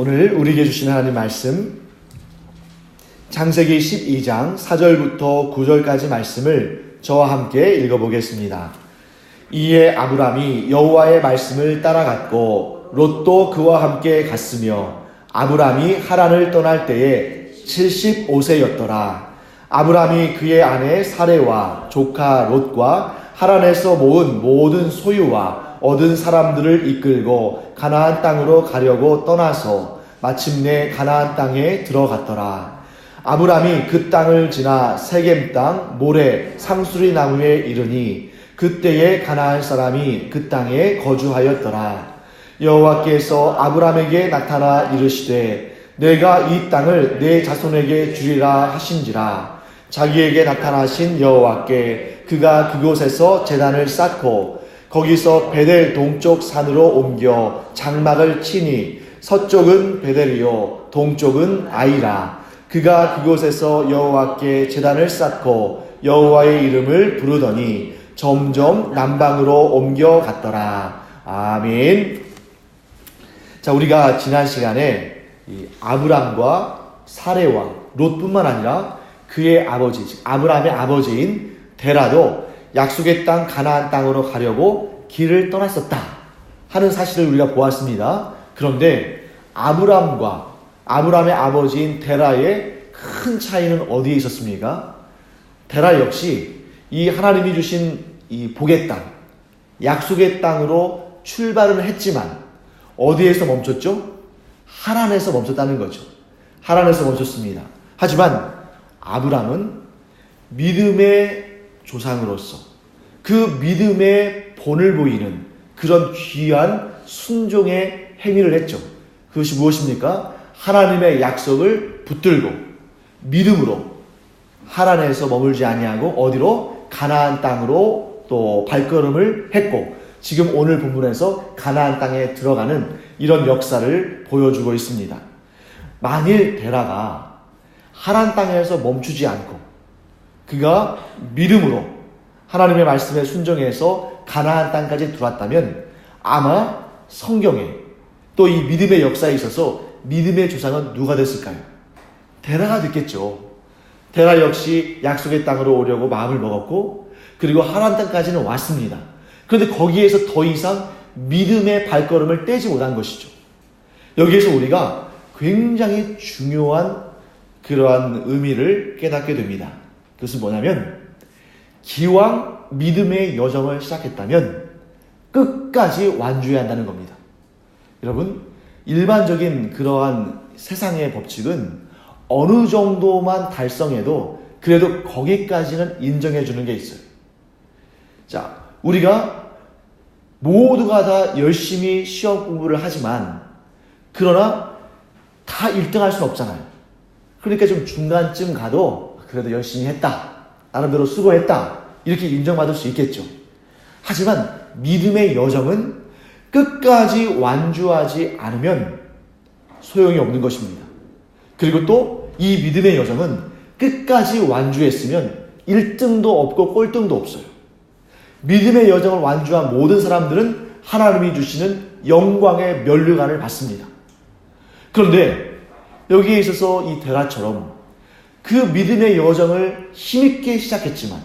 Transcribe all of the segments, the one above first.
오늘 우리에게 주신 하나님 말씀 창세기 12장 4절부터 9절까지 말씀을 저와 함께 읽어보겠습니다. 이에 아브람이 여호와의 말씀을 따라갔고 롯도 그와 함께 갔으며 아브람이 하란을 떠날 때에 75세였더라. 아브람이 그의 아내 사레와 조카 롯과 하란에서 모은 모든 소유와 얻은 사람들을 이끌고 가나안 땅으로 가려고 떠나서 마침내 가나안 땅에 들어갔더라. 아브람이 그 땅을 지나 세겜 땅 모레 상수리 나무에 이르니 그때에 가나안 사람이 그 땅에 거주하였더라. 여호와께서 아브람에게 나타나 이르시되 내가 이 땅을 내 자손에게 주리라 하신지라. 자기에게 나타나신 여호와께 그가 그곳에서 제단을 쌓고 거기서 베델 동쪽 산으로 옮겨 장막을 치니 서쪽은 베델이요 동쪽은 아이라. 그가 그곳에서 여호와께 제단을 쌓고 여호와의 이름을 부르더니 점점 남방으로 옮겨갔더라. 아멘. 자, 우리가 지난 시간에 이 아브람과 사레와 롯뿐만 아니라 그의 아버지, 즉 아브람의 아버지인 데라도 약속의 땅 가나안 땅으로 가려고 길을 떠났었다 하는 사실을 우리가 보았습니다. 그런데 아브람과 아브람의 아버지인 데라의 큰 차이는 어디에 있었습니까? 데라 역시 이 하나님이 주신 이 복의 땅, 약속의 땅으로 출발을 했지만 어디에서 멈췄죠? 하란에서 멈췄다는 거죠. 하란에서 멈췄습니다. 하지만 아브람은 믿음의 조상으로서 그 믿음의 본을 보이는 그런 귀한 순종의 행위를 했죠. 그것이 무엇입니까? 하나님의 약속을 붙들고 믿음으로 하란에서 머물지 아니하고 어디로? 가나안 땅으로 또 발걸음을 했고 지금 오늘 본문에서 가나안 땅에 들어가는 이런 역사를 보여주고 있습니다. 만일 데라가 하란 땅에서 멈추지 않고 그가 믿음으로 하나님의 말씀에 순종해서 가나안 땅까지 들어왔다면 아마 성경에 또 이 믿음의 역사에 있어서 믿음의 조상은 누가 됐을까요? 데라가 됐겠죠. 데라 역시 약속의 땅으로 오려고 마음을 먹었고 그리고 하란 땅까지는 왔습니다. 그런데 거기에서 더 이상 믿음의 발걸음을 떼지 못한 것이죠. 여기에서 우리가 굉장히 중요한 그러한 의미를 깨닫게 됩니다. 그것은 뭐냐면 기왕 믿음의 여정을 시작했다면 끝까지 완주해야 한다는 겁니다. 여러분, 일반적인 그러한 세상의 법칙은 어느 정도만 달성해도 그래도 거기까지는 인정해 주는 게 있어요. 자, 우리가 모두가 다 열심히 시험 공부를 하지만 그러나 다 1등 할 수는 없잖아요. 그러니까 좀 중간쯤 가도 그래도 열심히 했다, 나름대로 수고했다 이렇게 인정받을 수 있겠죠. 하지만 믿음의 여정은 끝까지 완주하지 않으면 소용이 없는 것입니다. 그리고 또 이 믿음의 여정은 끝까지 완주했으면 1등도 없고 꼴등도 없어요. 믿음의 여정을 완주한 모든 사람들은 하나님이 주시는 영광의 면류관을 받습니다. 그런데 여기에 있어서 이 데라처럼 그 믿음의 여정을 힘있게 시작했지만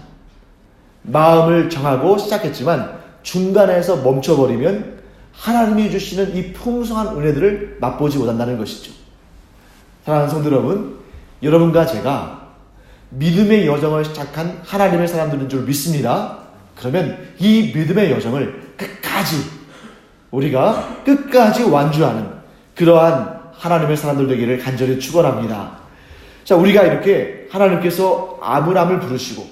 마음을 정하고 시작했지만 중간에서 멈춰버리면 하나님이 주시는 이 풍성한 은혜들을 맛보지 못한다는 것이죠. 사랑하는 성도 여러분, 여러분과 제가 믿음의 여정을 시작한 하나님의 사람들인 줄 믿습니다. 그러면 이 믿음의 여정을 우리가 끝까지 완주하는 그러한 하나님의 사람들 되기를 간절히 축원합니다. 자, 우리가 이렇게 하나님께서 아브람을 부르시고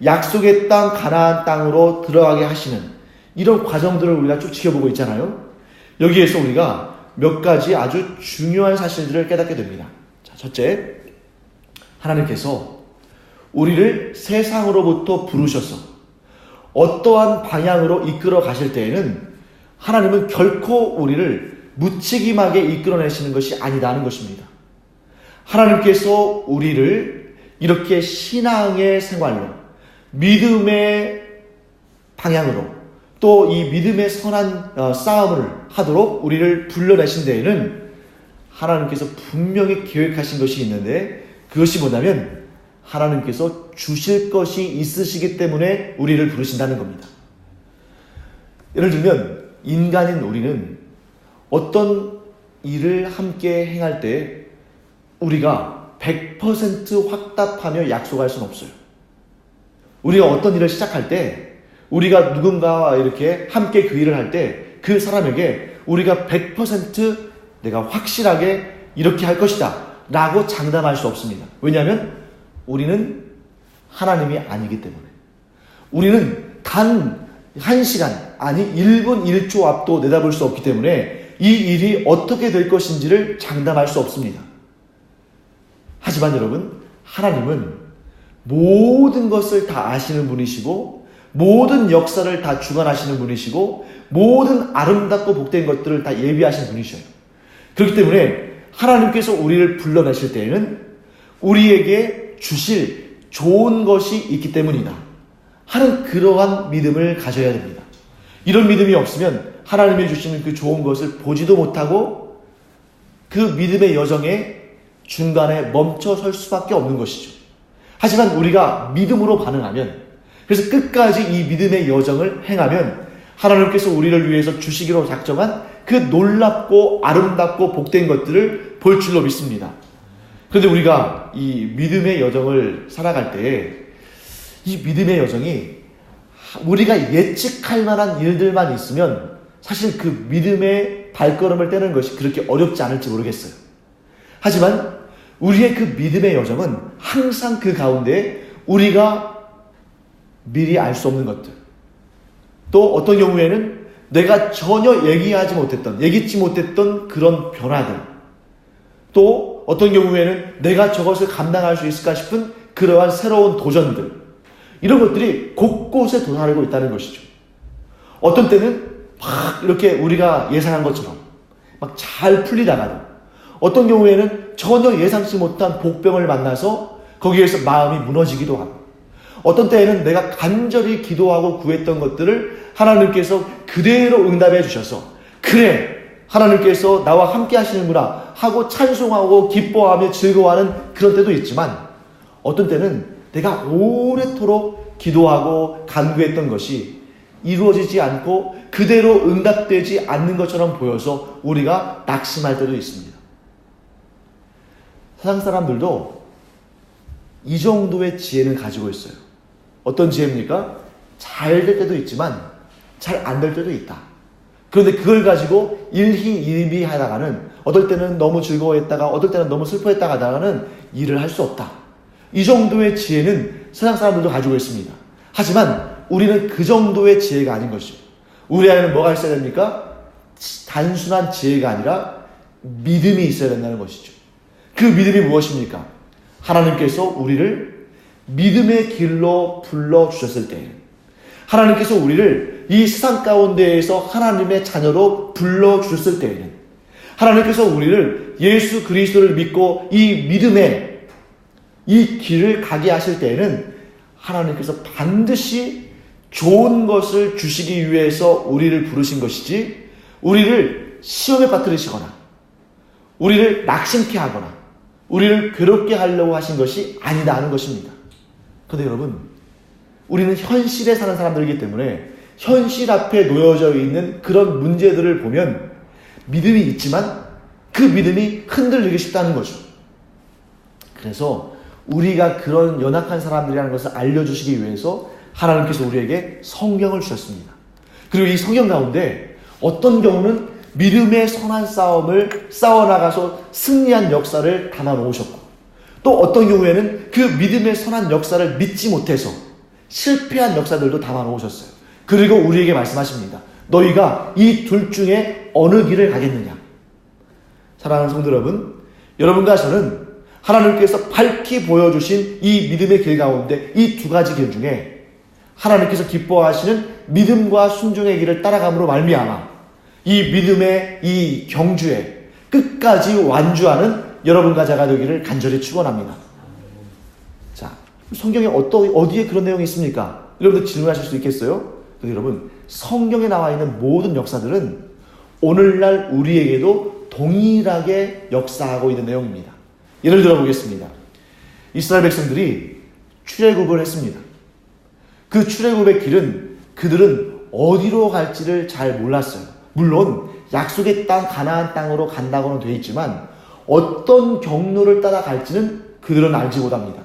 약속의 땅 가나안 땅으로 들어가게 하시는 이런 과정들을 우리가 쭉 지켜보고 있잖아요. 여기에서 우리가 몇 가지 아주 중요한 사실들을 깨닫게 됩니다. 자, 첫째, 하나님께서 우리를 세상으로부터 부르셔서 어떠한 방향으로 이끌어 가실 때에는 하나님은 결코 우리를 무책임하게 이끌어내시는 것이 아니다는 것입니다. 하나님께서 우리를 이렇게 신앙의 생활로 믿음의 방향으로 또 이 믿음의 선한 싸움을 하도록 우리를 불러내신 데에는 하나님께서 분명히 계획하신 것이 있는데 그것이 뭐냐면 하나님께서 주실 것이 있으시기 때문에 우리를 부르신다는 겁니다. 예를 들면 인간인 우리는 어떤 일을 함께 행할 때 우리가 100% 확답하며 약속할 수는 없어요. 우리가 어떤 일을 시작할 때 우리가 누군가와 이렇게 함께 그 일을 할 때 그 사람에게 우리가 100% 내가 확실하게 이렇게 할 것이다 라고 장담할 수 없습니다. 왜냐하면 우리는 하나님이 아니기 때문에. 우리는 단 1시간 아니 1분 1초 앞도 내다볼 수 없기 때문에 이 일이 어떻게 될 것인지를 장담할 수 없습니다. 하지만 여러분, 하나님은 모든 것을 다 아시는 분이시고 모든 역사를 다 주관하시는 분이시고 모든 아름답고 복된 것들을 다 예비하신 분이셔요. 그렇기 때문에 하나님께서 우리를 불러내실 때에는 우리에게 주실 좋은 것이 있기 때문이다 하는 그러한 믿음을 가져야 됩니다. 이런 믿음이 없으면 하나님이 주시는 그 좋은 것을 보지도 못하고 그 믿음의 여정에 중간에 멈춰 설 수밖에 없는 것이죠. 하지만 우리가 믿음으로 반응하면, 그래서 끝까지 이 믿음의 여정을 행하면 하나님께서 우리를 위해서 주시기로 작정한 그 놀랍고 아름답고 복된 것들을 볼 줄로 믿습니다. 그런데 우리가 이 믿음의 여정을 살아갈 때 이 믿음의 여정이 우리가 예측할 만한 일들만 있으면 사실 그 믿음의 발걸음을 떼는 것이 그렇게 어렵지 않을지 모르겠어요. 하지만 우리의 그 믿음의 여정은 항상 그 가운데 우리가 미리 알 수 없는 것들, 또 어떤 경우에는 내가 전혀 예기치 못했던 그런 변화들, 또 어떤 경우에는 내가 저것을 감당할 수 있을까 싶은 그러한 새로운 도전들, 이런 것들이 곳곳에 도사리고 있다는 것이죠. 어떤 때는 막 이렇게 우리가 예상한 것처럼 막 잘 풀리다가도 어떤 경우에는 전혀 예상치 못한 복병을 만나서 거기에서 마음이 무너지기도 하고, 어떤 때에는 내가 간절히 기도하고 구했던 것들을 하나님께서 그대로 응답해 주셔서 그래, 하나님께서 나와 함께 하시는구나 하고 찬송하고 기뻐하며 즐거워하는 그런 때도 있지만, 어떤 때는 내가 오래도록 기도하고 간구했던 것이 이루어지지 않고 그대로 응답되지 않는 것처럼 보여서 우리가 낙심할 때도 있습니다. 세상 사람들도 이 정도의 지혜는 가지고 있어요. 어떤 지혜입니까? 잘 될 때도 있지만 잘 안 될 때도 있다. 그런데 그걸 가지고 일희일비 하다가는 어떨 때는 너무 즐거워했다가 어떨 때는 너무 슬퍼했다가 하다가는 일을 할 수 없다. 이 정도의 지혜는 세상 사람들도 가지고 있습니다. 하지만 우리는 그 정도의 지혜가 아닌 것이죠. 우리 안에는 뭐가 있어야 됩니까? 단순한 지혜가 아니라 믿음이 있어야 된다는 것이죠. 그 믿음이 무엇입니까? 하나님께서 우리를 믿음의 길로 불러주셨을 때, 하나님께서 우리를 이 세상 가운데에서 하나님의 자녀로 불러주셨을 때에는, 하나님께서 우리를 예수 그리스도를 믿고 이 믿음의 이 길을 가게 하실 때에는 하나님께서 반드시 좋은 것을 주시기 위해서 우리를 부르신 것이지, 우리를 시험에 빠뜨리시거나 우리를 낙심케 하거나 우리를 괴롭게 하려고 하신 것이 아니다 하는 것입니다. 그런데 여러분, 우리는 현실에 사는 사람들이기 때문에 현실 앞에 놓여져 있는 그런 문제들을 보면 믿음이 있지만 그 믿음이 흔들리기 쉽다는 거죠. 그래서 우리가 그런 연약한 사람들이라는 것을 알려주시기 위해서 하나님께서 우리에게 성경을 주셨습니다. 그리고 이 성경 가운데 어떤 경우는 믿음의 선한 싸움을 싸워나가서 승리한 역사를 담아 놓으셨고, 또 어떤 경우에는 그 믿음의 선한 역사를 믿지 못해서 실패한 역사들도 담아 놓으셨어요. 그리고 우리에게 말씀하십니다. 너희가 이 둘 중에 어느 길을 가겠느냐. 사랑하는 성도 여러분, 여러분과 저는 하나님께서 밝히 보여주신 이 믿음의 길 가운데 이 두 가지 길 중에 하나님께서 기뻐하시는 믿음과 순종의 길을 따라감으로 말미암아 이 믿음의 이 경주에 끝까지 완주하는 여러분과 제가 되기를 간절히 축원합니다. 자, 성경에 어디에 그런 내용이 있습니까? 여러분들 질문하실 수 있겠어요? 여러분, 성경에 나와 있는 모든 역사들은 오늘날 우리에게도 동일하게 역사하고 있는 내용입니다. 예를 들어 보겠습니다. 이스라엘 백성들이 출애굽을 했습니다. 그 출애굽의 길은 그들은 어디로 갈지를 잘 몰랐어요. 물론 약속의 땅 가나안 땅으로 간다고는 되어 있지만 어떤 경로를 따라갈지는 그들은 알지 못합니다.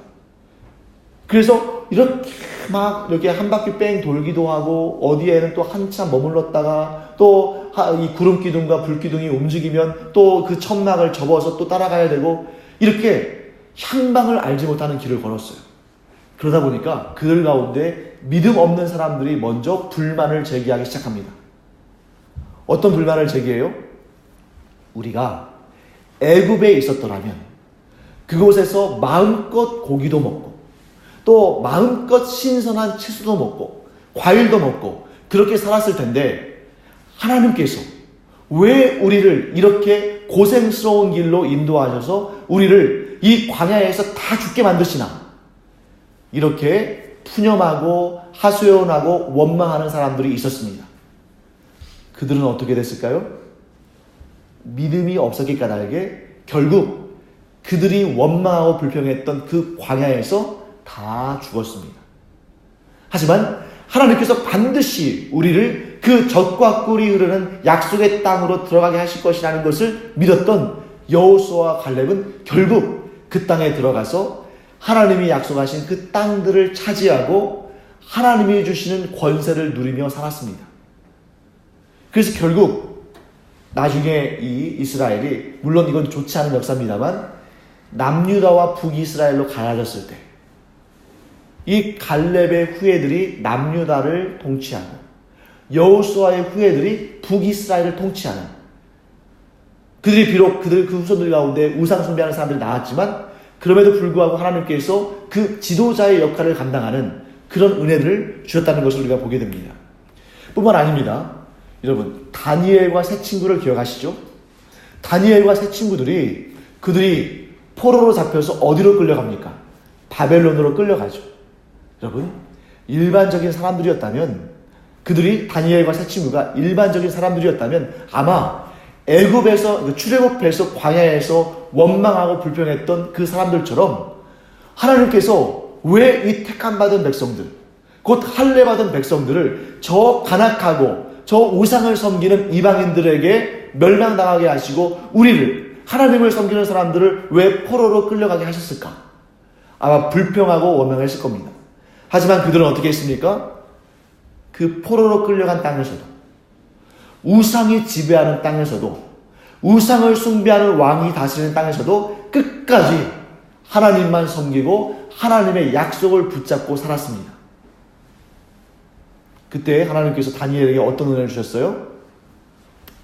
그래서 이렇게 한 바퀴 뺑 돌기도 하고 어디에는 또 한참 머물렀다가 또 이 구름 기둥과 불 기둥이 움직이면 또 그 천막을 접어서 또 따라가야 되고 이렇게 향방을 알지 못하는 길을 걸었어요. 그러다 보니까 그들 가운데 믿음 없는 사람들이 먼저 불만을 제기하기 시작합니다. 어떤 불만을 제기해요? 우리가 애굽에 있었더라면 그곳에서 마음껏 고기도 먹고 또 마음껏 신선한 채소도 먹고 과일도 먹고 그렇게 살았을 텐데 하나님께서 왜 우리를 이렇게 고생스러운 길로 인도하셔서 우리를 이 광야에서 다 죽게 만드시나? 이렇게 푸념하고 하소연하고 원망하는 사람들이 있었습니다. 그들은 어떻게 됐을까요? 믿음이 없었기 까닭에 결국 그들이 원망하고 불평했던 그 광야에서 다 죽었습니다. 하지만 하나님께서 반드시 우리를 그 젖과 꿀이 흐르는 약속의 땅으로 들어가게 하실 것이라는 것을 믿었던 여호수아와 갈렙은 결국 그 땅에 들어가서 하나님이 약속하신 그 땅들을 차지하고 하나님이 주시는 권세를 누리며 살았습니다. 그래서 결국 나중에 이 이스라엘이 물론 이건 좋지 않은 역사입니다만 남유다와 북이스라엘로 갈라졌을 때 이 갈렙의 후예들이 남유다를 통치하고 여호수아의 후예들이 북이스라엘을 통치하는 그들이 비록 그들 그 후손들 가운데 우상 숭배하는 사람들이 나왔지만 그럼에도 불구하고 하나님께서 그 지도자의 역할을 감당하는 그런 은혜를 주셨다는 것을 우리가 보게 됩니다. 뿐만 아닙니다. 여러분 다니엘과 세 친구를 기억하시죠? 다니엘과 세 친구들이 그들이 포로로 잡혀서 어디로 끌려갑니까? 바벨론으로 끌려가죠. 여러분 일반적인 사람들이었다면 그들이 다니엘과 세 친구가 일반적인 사람들이었다면 아마 애굽에서 출애굽해서 광야에서 원망하고 불평했던 그 사람들처럼 하나님께서 왜 이 택함받은 백성들 곧 할례받은 백성들을 저 간악하고 저 우상을 섬기는 이방인들에게 멸망당하게 하시고 우리를 하나님을 섬기는 사람들을 왜 포로로 끌려가게 하셨을까? 아마 불평하고 원망했을 겁니다. 하지만 그들은 어떻게 했습니까? 그 포로로 끌려간 땅에서도 우상이 지배하는 땅에서도 우상을 숭배하는 왕이 다스리는 땅에서도 끝까지 하나님만 섬기고 하나님의 약속을 붙잡고 살았습니다. 그때 하나님께서 다니엘에게 어떤 은혜를 주셨어요?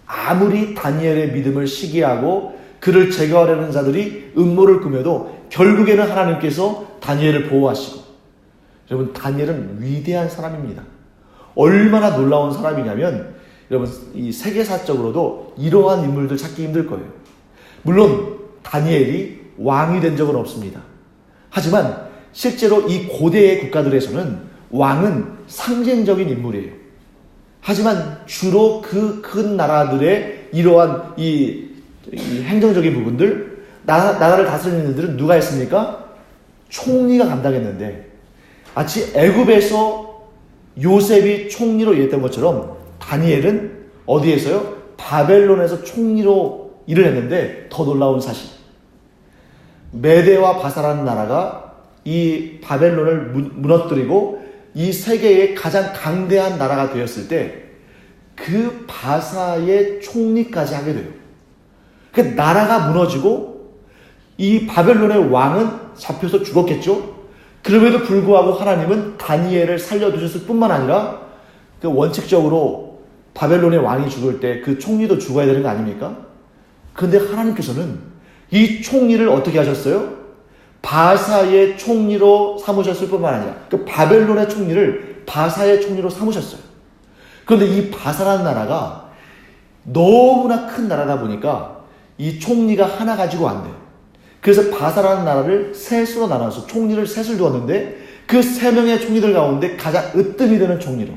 아무리 다니엘의 믿음을 시기하고 그를 제거하려는 자들이 음모를 꾸며도 결국에는 하나님께서 다니엘을 보호하시고 여러분 다니엘은 위대한 사람입니다. 얼마나 놀라운 사람이냐면 여러분 이 세계사적으로도 이러한 인물들 찾기 힘들 거예요. 물론 다니엘이 왕이 된 적은 없습니다. 하지만 실제로 이 고대의 국가들에서는 왕은 상징적인 인물이에요. 하지만 주로 그 큰 나라들의 이러한 이 행정적인 부분들 나라를 다스리는 일들은 누가 했습니까? 총리가 감당했는데 마치 애굽에서 요셉이 총리로 일했던 것처럼 다니엘은 어디에서요? 바벨론에서 총리로 일을 했는데 더 놀라운 사실. 메대와 바사라는 나라가 이 바벨론을 무너뜨리고 이 세계의 가장 강대한 나라가 되었을 때 그 바사의 총리까지 하게 돼요. 그 나라가 무너지고 이 바벨론의 왕은 잡혀서 죽었겠죠? 그럼에도 불구하고 하나님은 다니엘을 살려두셨을 뿐만 아니라 그 원칙적으로 바벨론의 왕이 죽을 때 그 총리도 죽어야 되는 거 아닙니까? 그런데 하나님께서는 이 총리를 어떻게 하셨어요? 바사의 총리로 삼으셨을 뿐만 아니라 그 바벨론의 총리를 바사의 총리로 삼으셨어요. 그런데 이 바사라는 나라가 너무나 큰 나라다 보니까 이 총리가 하나 가지고 안 돼요. 그래서 바사라는 나라를 셋으로 나눠서 총리를 셋을 두었는데 그 세 명의 총리들 가운데 가장 으뜸이 되는 총리로.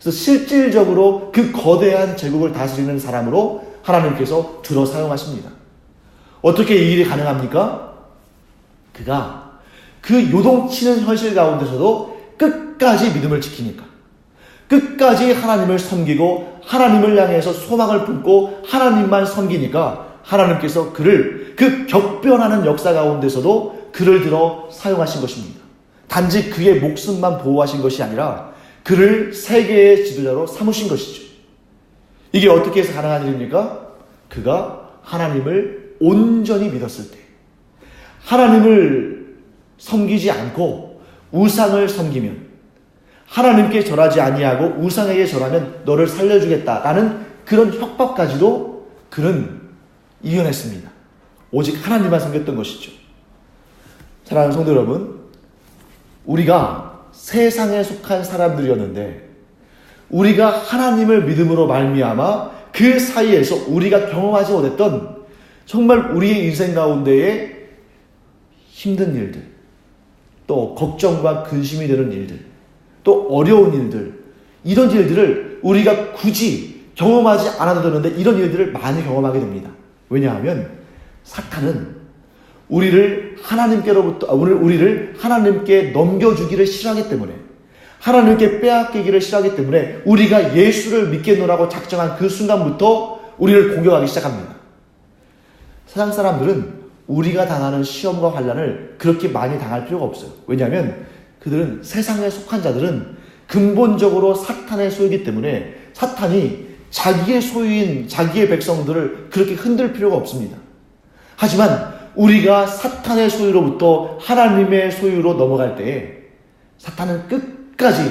그래서 실질적으로 그 거대한 제국을 다스리는 사람으로 하나님께서 들어 사용하십니다. 어떻게 이 일이 가능합니까? 그가 그 요동치는 현실 가운데서도 끝까지 믿음을 지키니까, 끝까지 하나님을 섬기고 하나님을 향해서 소망을 품고 하나님만 섬기니까 하나님께서 그를 그 격변하는 역사 가운데서도 그를 들어 사용하신 것입니다. 단지 그의 목숨만 보호하신 것이 아니라 그를 세계의 지도자로 삼으신 것이죠. 이게 어떻게 해서 가능한 일입니까? 그가 하나님을 온전히 믿었을 때, 하나님을 섬기지 않고 우상을 섬기면, 하나님께 절하지 아니하고 우상에게 절하면 너를 살려주겠다라는 그런 협박까지도 그는 이겨냈습니다. 오직 하나님만 섬겼던 것이죠. 사랑하는 성도 여러분, 우리가 세상에 속한 사람들이었는데 우리가 하나님을 믿음으로 말미암아 그 사이에서 우리가 경험하지 못했던 정말 우리의 인생 가운데에 힘든 일들, 또 걱정과 근심이 되는 일들, 또 어려운 일들, 이런 일들을 우리가 굳이 경험하지 않아도 되는데 이런 일들을 많이 경험하게 됩니다. 왜냐하면 사탄은 우리를 하나님께 넘겨주기를 싫어하기 때문에, 하나님께 빼앗기기를 싫어하기 때문에 우리가 예수를 믿겠노라고 작정한 그 순간부터 우리를 공격하기 시작합니다. 세상 사람들은 우리가 당하는 시험과 환난을 그렇게 많이 당할 필요가 없어요. 왜냐하면 그들은, 세상에 속한 자들은 근본적으로 사탄의 소유이기 때문에 사탄이 자기의 소유인 자기의 백성들을 그렇게 흔들 필요가 없습니다. 하지만 우리가 사탄의 소유로부터 하나님의 소유로 넘어갈 때에 사탄은 끝까지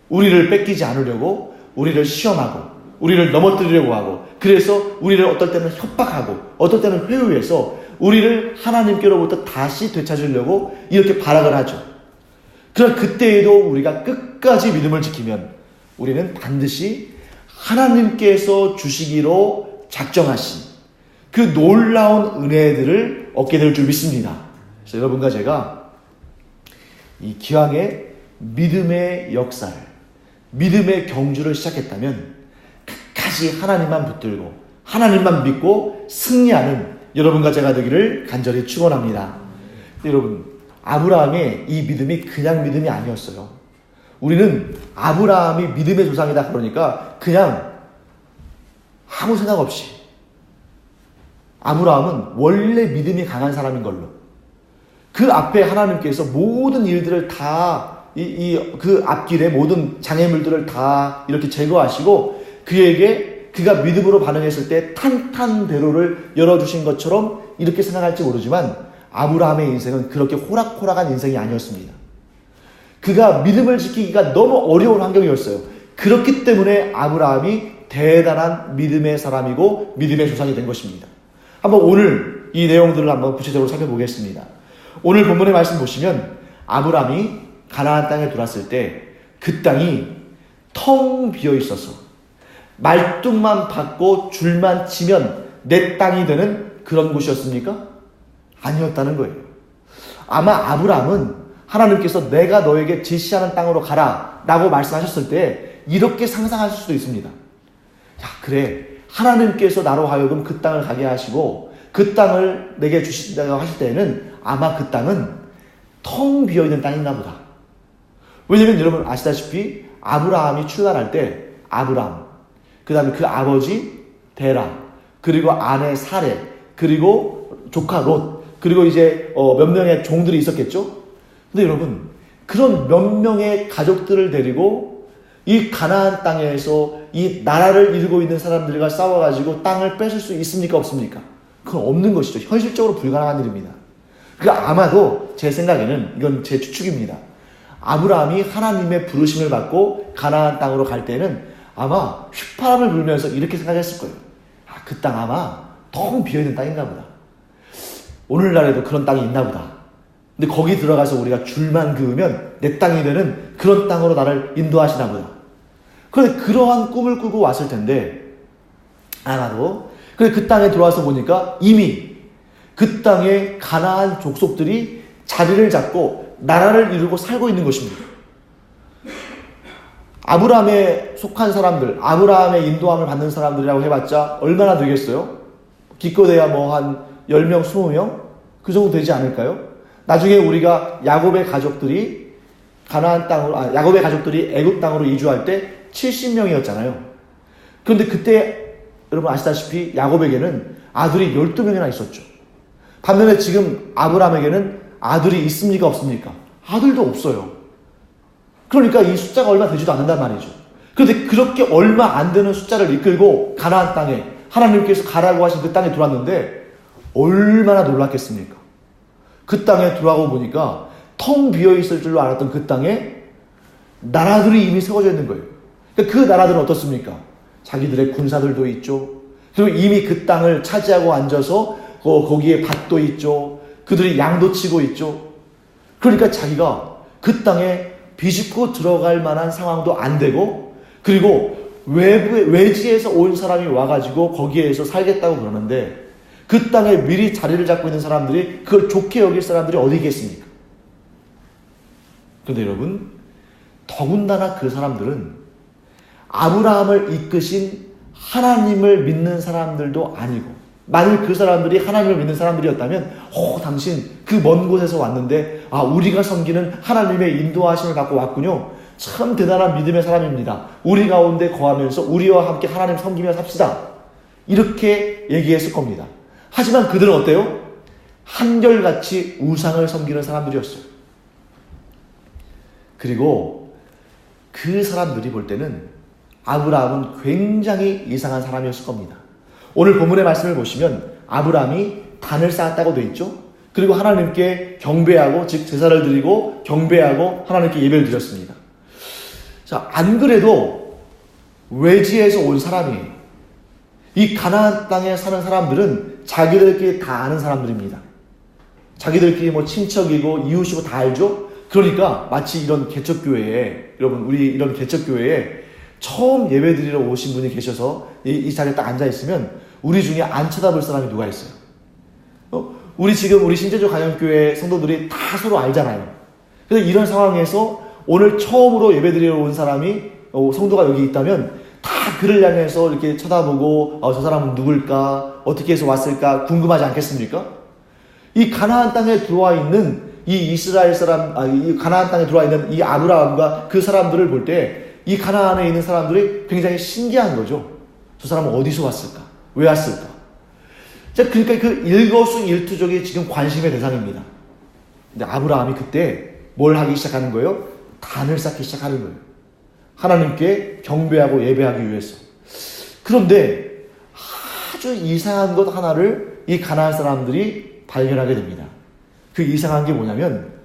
우리를 뺏기지 않으려고 우리를 시험하고 우리를 넘어뜨리려고 하고, 그래서 우리를 어떨 때는 협박하고 어떨 때는 회유해서 우리를 하나님께로부터 다시 되찾으려고 이렇게 발악을 하죠. 그러나 그때에도 우리가 끝까지 믿음을 지키면 우리는 반드시 하나님께서 주시기로 작정하신 그 놀라운 은혜들을 얻게 될 줄 믿습니다. 그래서 여러분과 제가 이 기왕의 믿음의 역사를, 믿음의 경주를 시작했다면 끝까지 하나님만 붙들고 하나님만 믿고 승리하는 여러분과 제가 되기를 간절히 축원합니다. 여러분, 아브라함의 이 믿음이 그냥 믿음이 아니었어요. 우리는 아브라함이 믿음의 조상이다 그러니까 그냥 아무 생각 없이, 아브라함은 원래 믿음이 강한 사람인 걸로, 그 앞에 하나님께서 모든 일들을 다 그 앞길에 모든 장애물들을 다 이렇게 제거하시고 그에게 그가 믿음으로 반응했을 때 탄탄대로를 열어주신 것처럼 이렇게 생각할지 모르지만 아브라함의 인생은 그렇게 호락호락한 인생이 아니었습니다. 그가 믿음을 지키기가 너무 어려운 환경이었어요. 그렇기 때문에 아브라함이 대단한 믿음의 사람이고 믿음의 조상이 된 것입니다. 한번 오늘 이 내용들을 한번 구체적으로 살펴보겠습니다. 오늘 본문의 말씀 보시면 아브라함이 가나안 땅에 들어왔을 때 그 땅이 텅 비어 있어서 말뚝만 받고 줄만 치면 내 땅이 되는 그런 곳이었습니까? 아니었다는 거예요. 아마 아브라함은 하나님께서 내가 너에게 지시하는 땅으로 가라 라고 말씀하셨을 때 이렇게 상상하실 수도 있습니다. 야, 그래, 하나님께서 나로 하여금 그 땅을 가게 하시고 그 땅을 내게 주신다고 하실 때에는 아마 그 땅은 텅 비어있는 땅인가 보다. 왜냐면 여러분 아시다시피 아브라함이 출발할 때 아브람, 그 다음에 그 아버지 데라, 그리고 아내 사레, 그리고 조카 롯, 그리고 이제 몇 명의 종들이 있었겠죠. 근데 여러분, 그런 몇 명의 가족들을 데리고 이 가나안 땅에서 이 나라를 이루고 있는 사람들과 싸워가지고 땅을 뺏을 수 있습니까? 없습니까? 그건 없는 것이죠. 현실적으로 불가능한 일입니다. 그러니까 아마도 제 생각에는, 이건 제 추측입니다, 아브라함이 하나님의 부르심을 받고 가나안 땅으로 갈 때는 아마 휘파람을 불면서 이렇게 생각했을 거예요. 아, 그 땅 아마 텅 비어있는 땅인가 보다. 오늘날에도 그런 땅이 있나 보다. 근데 거기 들어가서 우리가 줄만 그으면 내 땅이 되는 그런 땅으로 나를 인도하시나 보다. 그런데 그러한 꿈을 꾸고 왔을 텐데 아마도, 근데 그 땅에 들어와서 보니까 이미 그 땅에 가나안 족속들이 자리를 잡고 나라를 이루고 살고 있는 것입니다. 아브라함에 속한 사람들, 아브라함의 인도함을 받는 사람들이라고 해봤자 얼마나 되겠어요? 기껏해야 뭐 한 10명, 20명? 그 정도 되지 않을까요? 나중에 우리가 야곱의 가족들이 야곱의 가족들이 애굽 땅으로 이주할 때 70명이었잖아요. 그런데 그때 여러분 아시다시피 야곱에게는 아들이 12명이나 있었죠. 반면에 지금 아브라함에게는 아들이 있습니까? 없습니까? 아들도 없어요. 그러니까 이 숫자가 얼마 되지도 않는단 말이죠. 그런데 그렇게 얼마 안 되는 숫자를 이끌고 가나안 땅에 하나님께서 가라고 하신 그 땅에 들어왔는데 얼마나 놀랐겠습니까? 그 땅에 들어가고 보니까 텅 비어있을 줄로 알았던 그 땅에 나라들이 이미 세워져 있는 거예요. 그러니까 그 나라들은 어떻습니까? 자기들의 군사들도 있죠. 그리고 이미 그 땅을 차지하고 앉아서 거기에 밭도 있죠. 그들이 양도 치고 있죠. 그러니까 자기가 그 땅에 비집고 들어갈 만한 상황도 안 되고, 그리고 외지에서 온 사람이 와가지고 거기에서 살겠다고 그러는데 그 땅에 미리 자리를 잡고 있는 사람들이 그걸 좋게 여길 사람들이 어디 있겠습니까? 그런데 여러분, 더군다나 그 사람들은 아브라함을 이끄신 하나님을 믿는 사람들도 아니고, 만일 그 사람들이 하나님을 믿는 사람들이었다면 당신 그 먼 곳에서 왔는데 우리가 섬기는 하나님의 인도하심을 받고 왔군요. 참 대단한 믿음의 사람입니다. 우리 가운데 거하면서 우리와 함께 하나님 섬기며 삽시다. 이렇게 얘기했을 겁니다. 하지만 그들은 어때요? 한결같이 우상을 섬기는 사람들이었어요. 그리고 그 사람들이 볼 때는 아브라함은 굉장히 이상한 사람이었을 겁니다. 오늘 본문의 말씀을 보시면 아브라함이 단을 쌓았다고 되어 있죠. 그리고 하나님께 경배하고, 즉 제사를 드리고 경배하고 하나님께 예배를 드렸습니다. 자, 안 그래도 외지에서 온 사람이에요. 이 가나안 땅에 사는 사람들은 자기들끼리 다 아는 사람들입니다. 자기들끼리 뭐 친척이고 이웃이고 다 알죠. 그러니까 마치 이런 개척교회에, 여러분 우리 이런 개척교회에 처음 예배 드리러 오신 분이 계셔서 이 자리에 딱 앉아있으면 우리 중에 안 쳐다볼 사람이 누가 있어요? 우리 신제주 가정교회 성도들이 다 서로 알잖아요. 그래서 이런 상황에서 오늘 처음으로 예배 드리러 온 사람이, 성도가 여기 있다면 다 그를 향해서 이렇게 쳐다보고 저 사람은 누굴까? 어떻게 해서 왔을까? 궁금하지 않겠습니까? 이 가나안 땅에 들어와 있는 이 이스라엘 사람, 이 가나안 땅에 들어와 있는 이 아브라함과 그 사람들을 볼 때 이 가나안에 있는 사람들이 굉장히 신기한 거죠. 저 사람은 어디서 왔을까? 왜 왔을까? 자, 그러니까 그 일거수일투족이 지금 관심의 대상입니다. 근데 아브라함이 그때 뭘 하기 시작하는 거예요? 단을 쌓기 시작하는 거예요. 하나님께 경배하고 예배하기 위해서. 그런데 아주 이상한 것 하나를 이 가나안 사람들이 발견하게 됩니다. 그 이상한 게 뭐냐면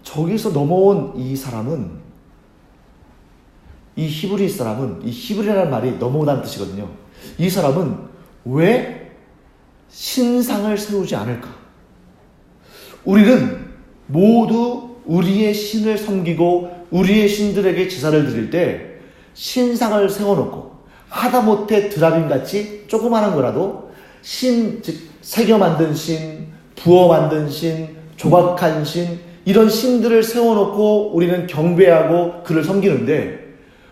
저기서 넘어온 이 사람은, 이 히브리 사람은, 이 히브리라는 말이 넘어오다는 뜻이거든요. 이 사람은 왜 신상을 세우지 않을까? 우리는 모두 우리의 신을 섬기고 우리의 신들에게 제사를 드릴 때 신상을 세워놓고, 하다못해 드라빔같이 조그마한 거라도 신, 즉 새겨 만든 신, 부어 만든 신, 조각한 신, 이런 신들을 세워놓고 우리는 경배하고 그를 섬기는데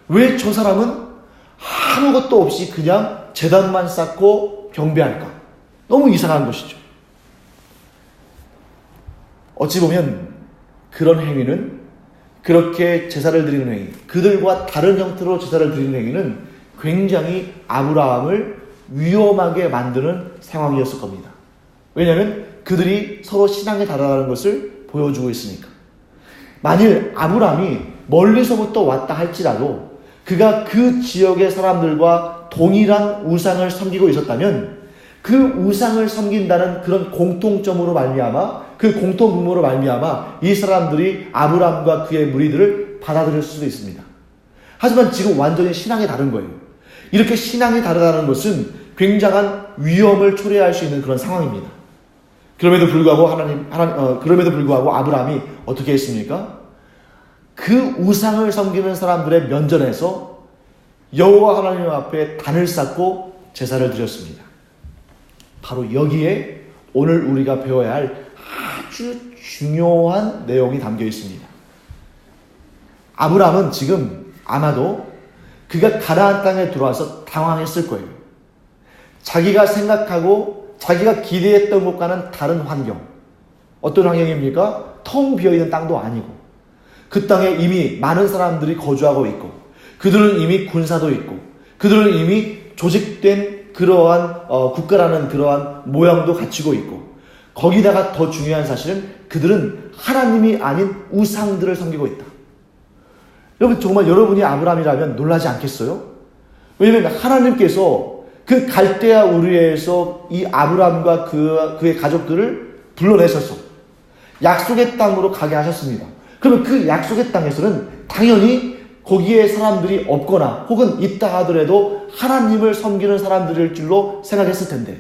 왜 저 사람은 아무것도 없이 그냥 제단만 쌓고 경배할까? 너무 이상한 것이죠. 어찌 보면 그런 행위는, 그렇게 제사를 드리는 행위, 그들과 다른 형태로 제사를 드리는 행위는 굉장히 아브라함을 위험하게 만드는 상황이었을 겁니다. 왜냐하면 그들이 서로 신앙에 다르다는 것을 보여주고 있으니까. 만일 아브라함이 멀리서부터 왔다 할지라도 그가 그 지역의 사람들과 동일한 우상을 섬기고 있었다면 그 우상을 섬긴다는 그런 공통점으로 말미암아, 그 공통분모로 말미암아 이 사람들이 아브라함과 그의 무리들을 받아들일 수도 있습니다. 하지만 지금 완전히 신앙이 다른 거예요. 이렇게 신앙이 다르다는 것은 굉장한 위험을 초래할 수 있는 그런 상황입니다. 그럼에도 불구하고 아브라함이 어떻게 했습니까? 그 우상을 섬기는 사람들의 면전에서 여호와 하나님 앞에 단을 쌓고 제사를 드렸습니다. 바로 여기에 오늘 우리가 배워야 할 아주 중요한 내용이 담겨 있습니다. 아브라함은 지금 아마도 그가 가나안 땅에 들어와서 당황했을 거예요. 자기가 생각하고 자기가 기대했던 것과는 다른 환경. 어떤 환경입니까? 텅 비어있는 땅도 아니고 그 땅에 이미 많은 사람들이 거주하고 있고 그들은 이미 군사도 있고 그들은 이미 조직된 그러한 국가라는 그러한 모양도 갖추고 있고 거기다가 더 중요한 사실은 그들은 하나님이 아닌 우상들을 섬기고 있다. 여러분 정말 여러분이 아브라함이라면 놀라지 않겠어요? 왜냐하면 하나님께서 그 갈대아 우르에서 이 아브라함과 그의 가족들을 불러내셔서 약속의 땅으로 가게 하셨습니다. 그러면 그 약속의 땅에서는 당연히 거기에 사람들이 없거나 혹은 있다 하더라도 하나님을 섬기는 사람들일 줄로 생각했을 텐데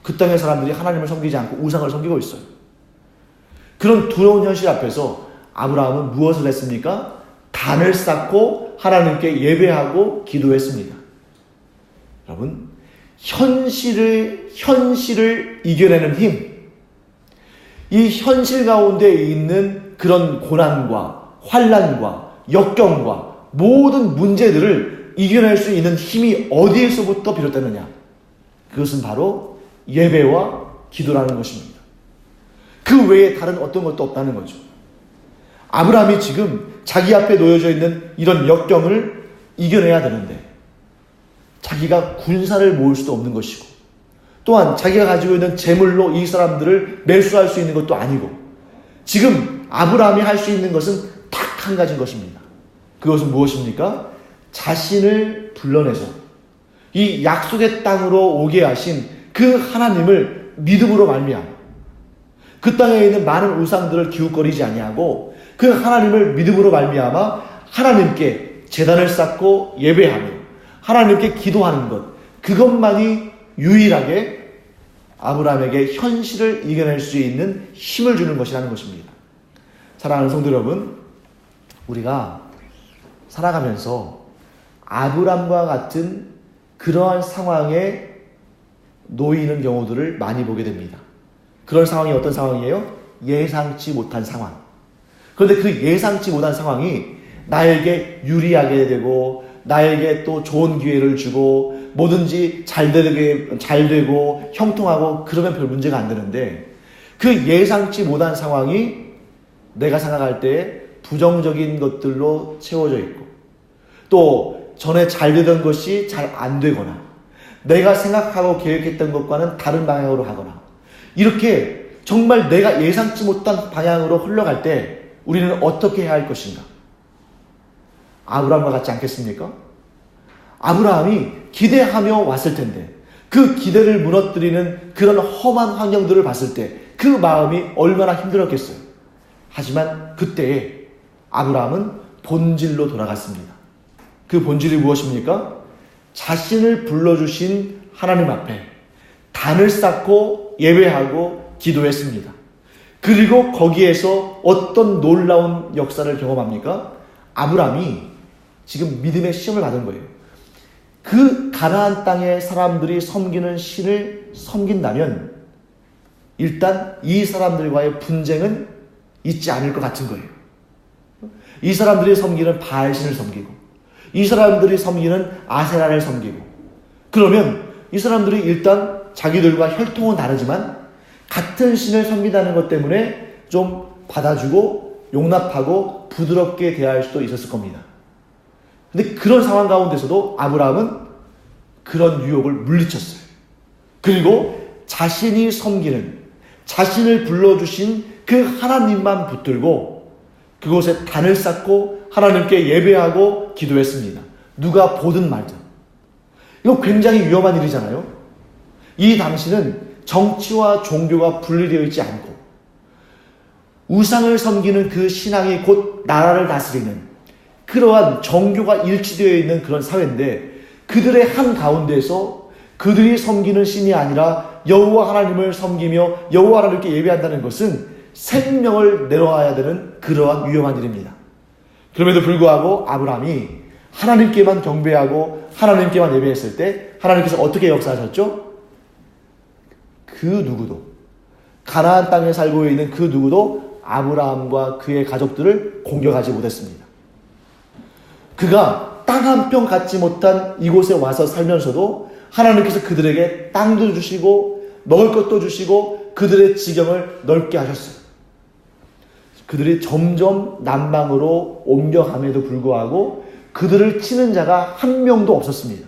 그 땅의 사람들이 하나님을 섬기지 않고 우상을 섬기고 있어요. 그런 두려운 현실 앞에서 아브라함은 무엇을 했습니까? 단을 쌓고 하나님께 예배하고 기도했습니다. 여러분, 현실을 이겨내는 힘, 이 현실 가운데 있는 그런 고난과 환난과 역경과 모든 문제들을 이겨낼 수 있는 힘이 어디에서부터 비롯되느냐? 그것은 바로 예배와 기도라는 것입니다. 그 외에 다른 어떤 것도 없다는 거죠. 아브라함이 지금 자기 앞에 놓여져 있는 이런 역경을 이겨내야 되는데 자기가 군사를 모을 수도 없는 것이고 또한 자기가 가지고 있는 재물로 이 사람들을 매수할 수 있는 것도 아니고 지금 아브라함이 할 수 있는 것은 딱 한 가지인 것입니다. 그것은 무엇입니까? 자신을 불러내서 이 약속의 땅으로 오게 하신 그 하나님을 믿음으로 말미암아 그 땅에 있는 많은 우상들을 기웃거리지 아니하고 그 하나님을 믿음으로 말미암아 하나님께 제단을 쌓고 예배하며 하나님께 기도하는 것, 그것만이 유일하게 아브라함에게 현실을 이겨낼 수 있는 힘을 주는 것이라는 것입니다. 사랑하는 성도 여러분, 우리가 살아가면서 아브라함과 같은 그러한 상황에 놓이는 경우들을 많이 보게 됩니다. 그런 상황이 어떤 상황이에요? 예상치 못한 상황. 그런데 그 예상치 못한 상황이 나에게 유리하게 되고 나에게 또 좋은 기회를 주고 뭐든지 잘 되고 형통하고 그러면 별 문제가 안 되는데 그 예상치 못한 상황이 내가 생각할 때 부정적인 것들로 채워져 있고 또 전에 잘 되던 것이 잘 안 되거나 내가 생각하고 계획했던 것과는 다른 방향으로 가거나 이렇게 정말 내가 예상치 못한 방향으로 흘러갈 때 우리는 어떻게 해야 할 것인가? 아브라함과 같지 않겠습니까? 아브라함이 기대하며 왔을 텐데 그 기대를 무너뜨리는 그런 험한 환경들을 봤을 때 그 마음이 얼마나 힘들었겠어요. 하지만 그때에 아브라함은 본질로 돌아갔습니다. 그 본질이 무엇입니까? 자신을 불러주신 하나님 앞에 단을 쌓고 예배하고 기도했습니다. 그리고 거기에서 어떤 놀라운 역사를 경험합니까? 아브라함이 지금 믿음의 시험을 받은 거예요. 그 가나안 땅의 사람들이 섬기는 신을 섬긴다면 일단 이 사람들과의 분쟁은 있지 않을 것 같은 거예요. 이 사람들이 섬기는 바알신을 섬기고 이 사람들이 섬기는 아세라를 섬기고 그러면 이 사람들이 일단 자기들과 혈통은 다르지만 같은 신을 섬긴다는 것 때문에 좀 받아주고 용납하고 부드럽게 대할 수도 있었을 겁니다. 근데 그런 상황 가운데서도 아브라함은 그런 유혹을 물리쳤어요. 그리고 자신이 섬기는 자신을 불러주신 그 하나님만 붙들고 그곳에 단을 쌓고 하나님께 예배하고 기도했습니다. 누가 보든 말든. 이거 굉장히 위험한 일이잖아요. 이 당시는 정치와 종교가 분리되어 있지 않고 우상을 섬기는 그 신앙이 곧 나라를 다스리는 그러한 정교가 일치되어 있는 그런 사회인데 그들의 한 가운데서 그들이 섬기는 신이 아니라 여호와 하나님을 섬기며 여호와 하나님께 예배한다는 것은 생명을 내놓아야 되는 그러한 위험한 일입니다. 그럼에도 불구하고 아브라함이 하나님께만 경배하고 하나님께만 예배했을 때 하나님께서 어떻게 역사하셨죠? 그 누구도 가나안 땅에 살고 있는 그 누구도 아브라함과 그의 가족들을 공격하지 못했습니다. 그가 땅 한 평 갖지 못한 이곳에 와서 살면서도 하나님께서 그들에게 땅도 주시고 먹을 것도 주시고 그들의 지경을 넓게 하셨어요. 그들이 점점 남방으로 옮겨감에도 불구하고 그들을 치는 자가 한 명도 없었습니다.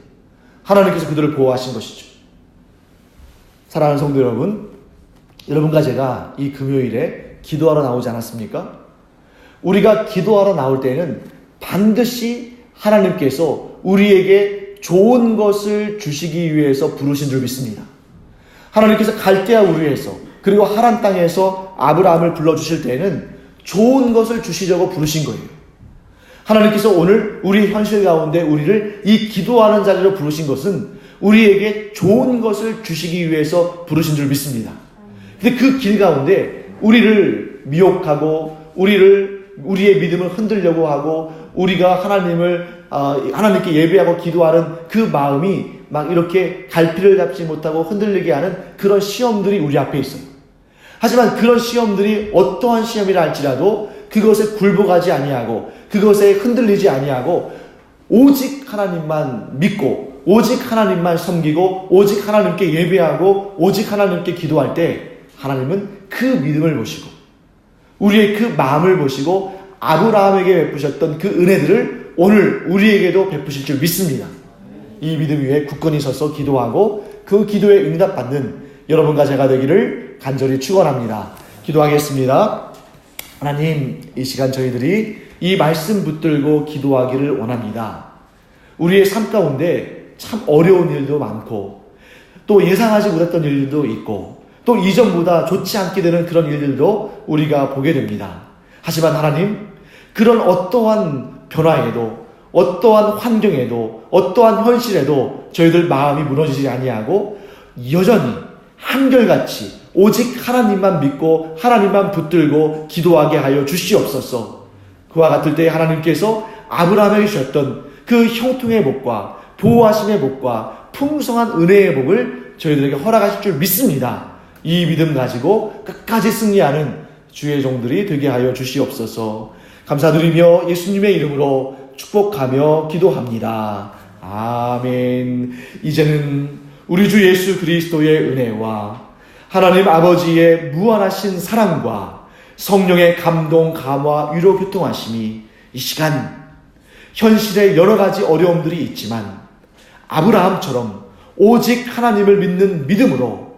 하나님께서 그들을 보호하신 것이죠. 사랑하는 성도 여러분, 여러분과 제가 이 금요일에 기도하러 나오지 않았습니까? 우리가 기도하러 나올 때에는 반드시 하나님께서 우리에게 좋은 것을 주시기 위해서 부르신 줄 믿습니다. 하나님께서 갈대아 우르에서 그리고 하란 땅에서 아브라함을 불러주실 때에는 좋은 것을 주시려고 부르신 거예요. 하나님께서 오늘 우리 현실 가운데 우리를 이 기도하는 자리로 부르신 것은 우리에게 좋은 것을 주시기 위해서 부르신 줄 믿습니다. 근데 그 길 가운데 우리를 미혹하고 우리의 믿음을 흔들려고 하고 우리가 하나님께 예배하고 기도하는 그 마음이 막 이렇게 갈피를 잡지 못하고 흔들리게 하는 그런 시험들이 우리 앞에 있어요. 하지만 그런 시험들이 어떠한 시험이라 할지라도 그것에 굴복하지 아니하고 그것에 흔들리지 아니하고 오직 하나님만 믿고 오직 하나님만 섬기고 오직 하나님께 예배하고 오직 하나님께 기도할 때 하나님은 그 믿음을 보시고 우리의 그 마음을 보시고 아브라함에게 베푸셨던 그 은혜들을 오늘 우리에게도 베푸실 줄 믿습니다. 이 믿음 위에 굳건히 서서 기도하고 그 기도에 응답받는 여러분과 제가 되기를 간절히 축원합니다. 기도하겠습니다. 하나님, 이 시간 저희들이 이 말씀 붙들고 기도하기를 원합니다. 우리의 삶 가운데 참 어려운 일도 많고 또 예상하지 못했던 일들도 있고 또 이전보다 좋지 않게 되는 그런 일들도 우리가 보게 됩니다. 하지만 하나님, 그런 어떠한 변화에도 어떠한 환경에도 어떠한 현실에도 저희들 마음이 무너지지 아니하고 여전히 한결같이 오직 하나님만 믿고 하나님만 붙들고 기도하게 하여 주시옵소서. 그와 같을 때 하나님께서 아브라함에게 주셨던 그 형통의 복과 보호하심의 복과 풍성한 은혜의 복을 저희들에게 허락하실 줄 믿습니다. 이 믿음 가지고 끝까지 승리하는 주의 종들이 되게 하여 주시옵소서. 감사드리며 예수님의 이름으로 축복하며 기도합니다. 아멘. 이제는 우리 주 예수 그리스도의 은혜와 하나님 아버지의 무한하신 사랑과 성령의 감동, 감화, 위로, 교통하심이 이 시간 현실에 여러 가지 어려움들이 있지만 아브라함처럼 오직 하나님을 믿는 믿음으로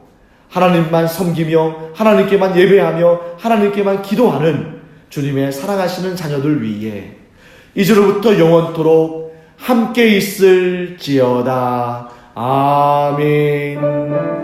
하나님만 섬기며 하나님께만 예배하며 하나님께만 기도하는 주님의 사랑하시는 자녀들 위에 이제로부터 영원토록 함께 있을지어다. 아멘.